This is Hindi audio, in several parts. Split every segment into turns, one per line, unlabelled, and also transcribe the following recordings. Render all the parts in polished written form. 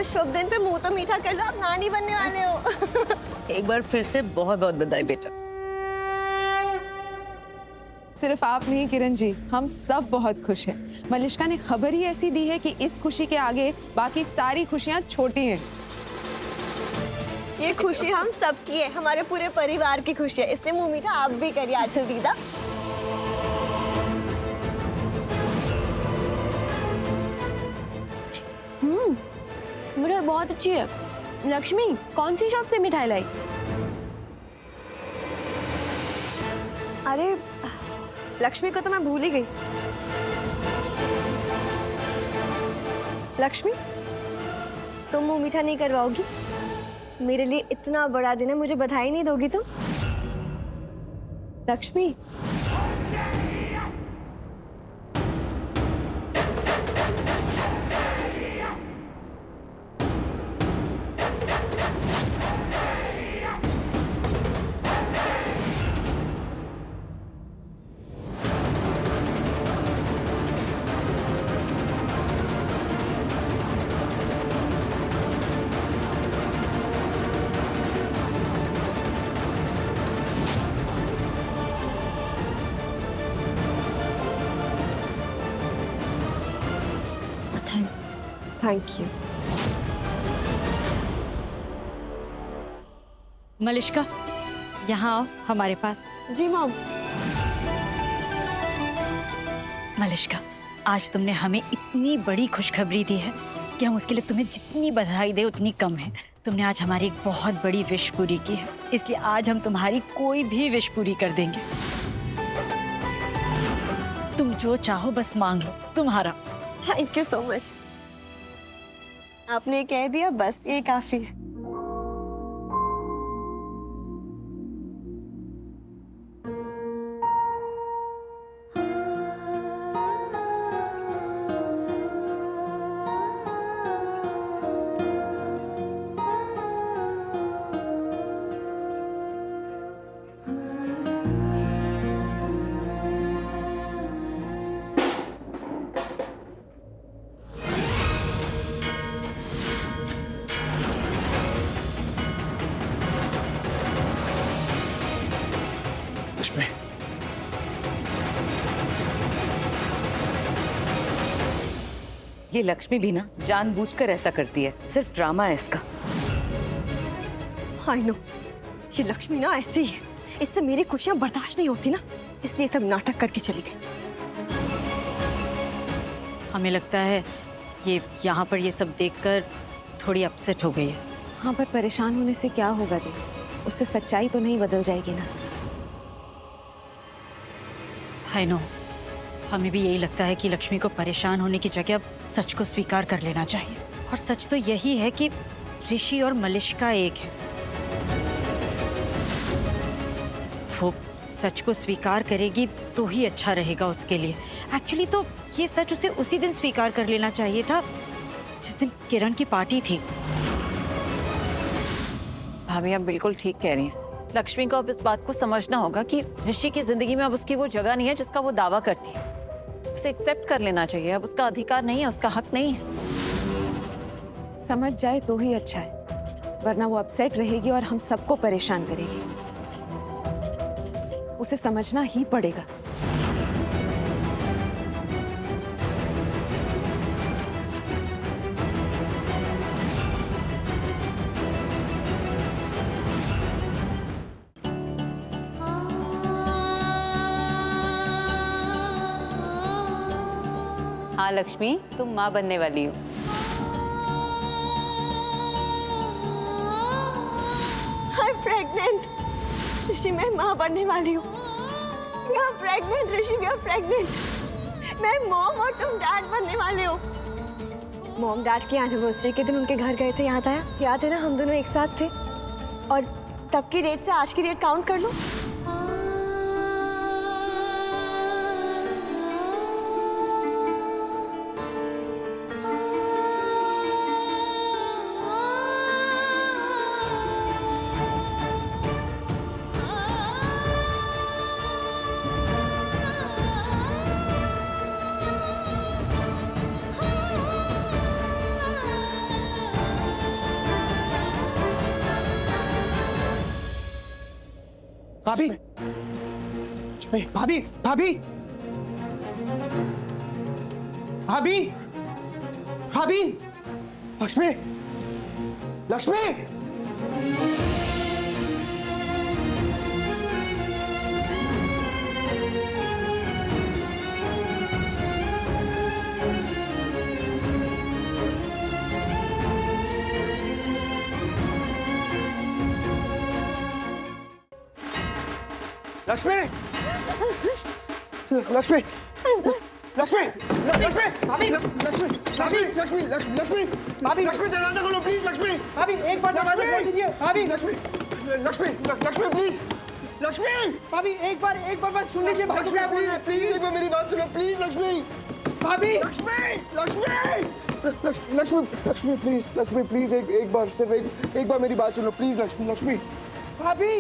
इस शुभ दिन पे मुंह तो मीठा कर लो, आप नानी बनने वाले हो।
एक बार फिर से बहुत बहुत बधाई बेटा।
सिर्फ आप नहीं किरण जी, हम सब बहुत खुश हैं। मलिष्का ने खबर ही ऐसी दी है कि इस खुशी के आगे बाकी सारी खुशियां छोटी हैं।
ये खुशी हम सब की है, हमारे पूरे परिवार की खुशी है, इसलिए मुंह मीठा आप भी करिए आंचल दीदा।
मिठाई बहुत अच्छी है। लक्ष्मी, कौन सी शॉप से मिठाई लाई?
अरे लक्ष्मी को तो मैं भूल ही गई। लक्ष्मी, तुम मुंह मीठा नहीं करवाओगी? मेरे लिए इतना बड़ा दिन है, मुझे बधाई नहीं दोगी तुम? Lakshmi, thank you.
मलिष्का, यहाँ आओ हमारे पास।
जी मॉम।
मलिष्का, आज तुमने हमें इतनी बड़ी खुशखबरी दी है कि हम उसके लिए तुम्हें जितनी बधाई दे उतनी कम है। तुमने आज हमारी एक बहुत बड़ी विश पूरी की है, इसलिए आज हम तुम्हारी कोई भी विश पूरी कर देंगे। तुम जो चाहो बस मांग लो, तुम्हारा।
Thank you so much. आपने कह दिया, बस ये काफी है।
ये लक्ष्मी भी ना जानबूझकर ऐसा करती है, सिर्फ ड्रामा है इसका।
आई नो, ये लक्ष्मी ना ऐसी ही है, इससे मेरी खुशियां बर्दाश्त नहीं होती ना, इसलिए सब नाटक करके चली गई।
हमें लगता है ये यहाँ पर ये सब देखकर थोड़ी अपसेट हो गई है।
हाँ, पर परेशान होने से क्या होगा दी? उससे सच्चाई तो नहीं बदल जाएगी ना।
आई नो, हमें भी यही लगता है कि लक्ष्मी को परेशान होने की जगह अब सच को स्वीकार कर लेना चाहिए। और सच तो यही है कि ऋषि और मलिष्का एक है। वो सच को स्वीकार करेगी तो ही अच्छा रहेगा उसके लिए। एक्चुअली तो ये सच उसे उसी दिन स्वीकार कर लेना चाहिए था जिस दिन किरण की पार्टी थी।
भाभी, आप बिल्कुल ठीक कह रही हैं। लक्ष्मी को अब इस बात को समझना होगा कि ऋषि की जिंदगी में अब उसकी वो जगह नहीं है जिसका वो दावा करती है। उसे एक्सेप्ट कर लेना चाहिए, अब उसका अधिकार नहीं है, उसका हक नहीं है।
समझ जाए तो ही अच्छा है, वरना वो अपसेट रहेगी और हम सबको परेशान करेगी। उसे समझना ही पड़ेगा।
हाँ लक्ष्मी, तुम माँ बनने वाली हो।
I am pregnant. ऋषि, मैं माँ बनने वाली हूँ। We are pregnant Rishi, we are pregnant. मैं मॉम और तुम डैड बनने वाले हो। मॉम डैड की एनिवर्सरी के दिन उनके घर गए थे, याद आया? याद है ना, हम दोनों एक साथ थे। और तब की डेट से आज की डेट काउंट कर लो।
भाभी लक्ष्मी, भाभी भाभी भाभी भाभी लक्ष्मी लक्ष्मी लक्ष्मी लक्ष्मी लक्ष्मी लक्ष्मी भाभी लक्ष्मी लक्ष्मी लक्ष्मी लक्ष्मी भाभी लक्ष्मी दरवाजा खोलो प्लीज लक्ष्मी भाभी एक बार दरवाजा खोल दीजिए भाभी लक्ष्मी लक्ष्मी लक्ष्मी प्लीज लक्ष्मी भाभी एक बार बस सुन लीजिए लक्ष्मी प्लीज एक बार मेरी बात सुनो प्लीज लक्ष्मी भाभी लक्ष्मी लक्ष्मी लक्ष्मी लक्ष्मी प्लीज लक्ष्मी प्लीज एक बार सिर्फ एक बार मेरी बात सुनो प्लीज लक्ष्मी लक्ष्मी भाभी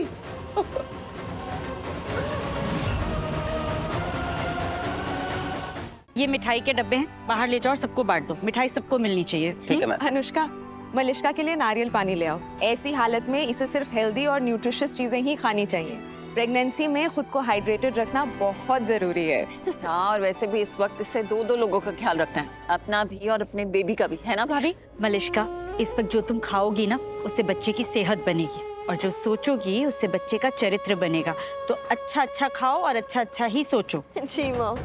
ये मिठाई के डब्बे हैं, बाहर ले जाओ और सबको बांट दो। मिठाई सबको मिलनी चाहिए।
ठीक है मैम।
अनुष्का, मलिष्का के लिए नारियल पानी ले आओ। ऐसी हालत में इसे सिर्फ हेल्दी और न्यूट्रिशियस चीजें ही खानी चाहिए। प्रेगनेंसी में खुद को हाइड्रेटेड रखना बहुत जरूरी है।
हाँ, और वैसे भी इस वक्त इससे दो लोगों का ख्याल रखना है, अपना भी और अपने बेबी का भी, है ना भाभी?
मलिष्का, इस वक्त जो तुम खाओगी ना, उससे बच्चे की सेहत बनेगी, और जो सोचोगी उससे बच्चे का चरित्र बनेगा। तो अच्छा खाओ और अच्छा ही सोचो।
जी मॉम।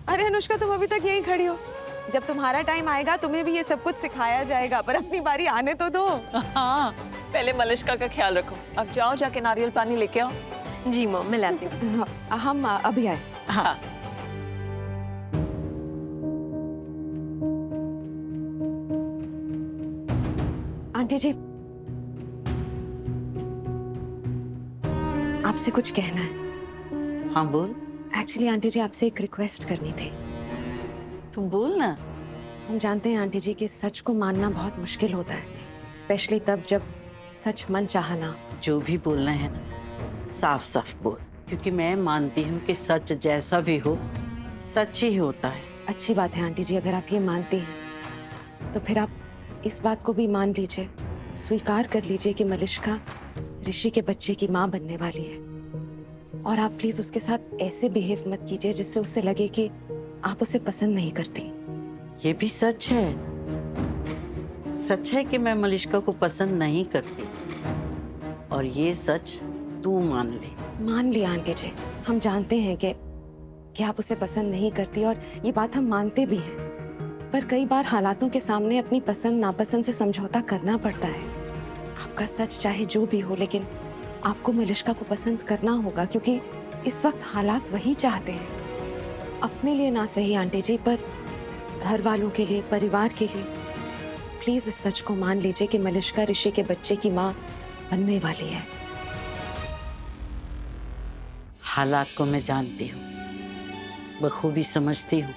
अरे अनुष्का, तुम अभी तक यहीं खड़ी हो। जब तुम्हारा टाइम आएगा तुम्हें भी ये सब कुछ सिखाया जाएगा, पर अपनी बारी आने तो दो।
हाँ, पहले मलिष्का का ख्याल रखो। अब जाओ, जाके नारियल पानी लेके आओ।
जी मॉम, मैं लाती हूँ।
हाँ, हम अभी आए।
हाँ।
आंटी जी, आपसे कुछ कहना है।
हाँ बोल।
एक्चुअली आंटी जी, आपसे एक रिक्वेस्ट करनी थी।
तुम बोल ना।
हम जानते हैं आंटी जी कि सच को मानना बहुत मुश्किल होता है, स्पेशली तब जब सच मन चाहना।
जो भी बोलना है ना, साफ साफ बोल, क्योंकि मैं मानती हूँ कि सच जैसा भी हो सच ही होता है।
अच्छी बात है आंटी जी, अगर आप ये मानती हैं तो फिर आप इस बात को भी मान लीजिए, स्वीकार कर लीजिए कि मलिष्का ऋषि के बच्चे की माँ बनने वाली है। और आप प्लीज उसके साथ ऐसे बिहेव मत कीजिए जिससे उसे लगे कि आप उसे पसंद नहीं करती।
ये भी सच है। सच है कि मैं मलिष्का को पसंद नहीं करती, और ये सच तू मान ले।
मान लिया आंटी जी, हम जानते हैं कि आप उसे पसंद नहीं करती, और ये बात हम मानते भी हैं। पर कई बार हालातों के सामने अपनी पसंद नापसंद से समझौता करना पड़ता है। आपका सच चाहे जो भी हो, लेकिन आपको मलिष्का को पसंद करना होगा, क्योंकि इस वक्त हालात वही चाहते हैं। अपने लिए ना सही आंटी जी, पर घर वालों के लिए, परिवार के लिए प्लीज इस सच को मान लीजिए कि मलिष्का ऋषि के बच्चे की माँ बनने वाली है।
हालात को मैं जानती हूँ, बखूबी समझती हूँ,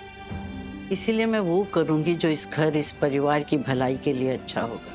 इसीलिए मैं वो करूँगी जो इस घर, इस परिवार की भलाई के लिए अच्छा होगा।